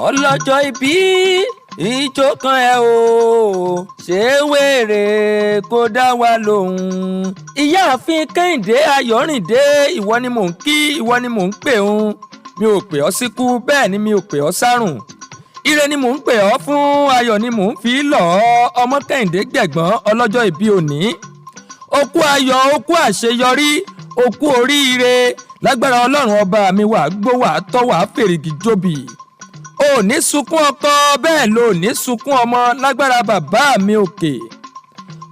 ọlọ́jọ́ ìbí ìjó kan ẹ o ṣé wèrè kó dá wa lóhùn. ìyáàfin Kẹ́hìndé Ayọ̀rìndé ìwọ ni mò ń kí ìwọ ni mò ń pè ń mi ò pè ọ́ síkú bẹ́ẹ̀ ni mi ò pè ọ́ sárùn. ire ni mò ń pè ọ́ fún, ayọ̀ ni mò ń fi lọ̀ ọ́. ọmọ Kẹ́hìndé gbẹ̀gbọ́n ọlọ́jọ́ ìbí òní. okú ayọ̀ okú àṣeyọrí okú oríire lágbára ọlọ́run ọba mi wà gbó wà tọ́ wà fèrègì jóbi. ò ní sunkún ọkọ bẹ́ẹ̀ ló ní sunkún ọmọ lágbára bàbá mi òkè.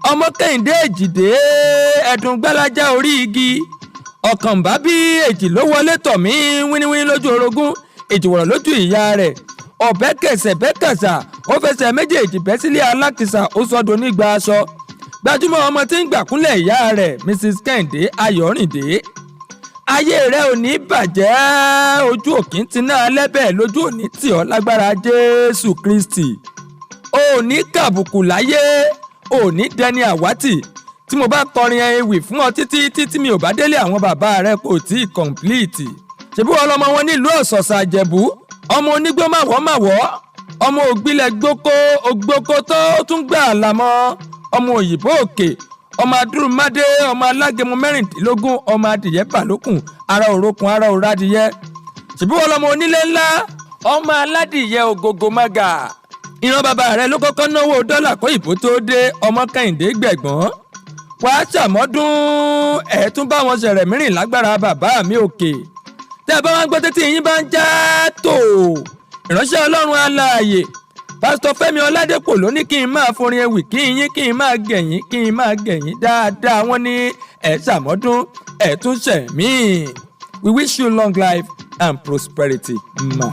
ọmọ Kẹ́hìndé Èjìdé ẹ̀dùn gbálájá orí igi ọ̀kànbá bí èjì ló wọlé tọ̀ mí wíníwíní lójú orogún èjìwọ̀rọ̀ lójú ìyá rẹ̀ ọ̀bẹ kẹsẹ̀ bẹ́ kẹsà ó fẹsẹ̀ méjèèjì bẹ́ sílé alákìsà ó sọdọ̀ onígbà aṣọ gbajúmọ̀ ọmọ tí ń gbàkúnlẹ̀ ìyá rẹ̀ Mrs. Kẹ́hìndé Ayọ̀rìndé. ayé rẹ ò ní bàjẹ́ ojú òkín ti náà lẹ́bẹ̀ẹ́ lójú òní tì ọ́ lágbára Jésù Kristi. ò ní kàbùkù láyé ò ní dẹni àwátì tí mo bá kọrin ewì fún ọ títí mi ò bá délé àwọn bàbá rẹ kò tí ì kọ̀ǹpìlìtì. ṣebí ọlọmọ wọn nílùú Ọ̀sọ̀sà Ìjẹ̀bú ọmọ onígbó màwọ́ ọmọ ògbílẹ̀ ògbókó tó tún gbà lámọ́ ọmọ òyìnbó òkè ọmọ adúrúmádé ọmọ alágẹmọ mẹ́rìndínlógún ọmọ adìyẹ bàlókùn ara òrokùn ara òradìyẹ. ṣebí ọlọmọ onílé ńlá ọmọ aládìyẹ ògògò mága. ìran bàbá rẹ ló kọ́kọ́ náwó dọ́là kó ìbò tó dé ọmọ Kẹ́hìndé gbẹ̀gbọ́n. wàá ṣàmọ́dún ẹ̀ tún bá wọn ṣẹ̀rẹ̀ mìíràn lágbára bàbá mi òkè. tẹ́ ẹ bá wá gbọ́ títí yín bá ń já tó ìránṣẹ́ ọlọ́run alààyè pásítọ̀ Fẹ́mi Ọládépò ló ní kí n máa forin ewì kí n máa gẹ̀yìn dáadáa wọ́n ní ẹ̀ ṣàmọ́dún ẹ̀ tún ṣẹ̀mí. We wish you long life and prosperity, ma.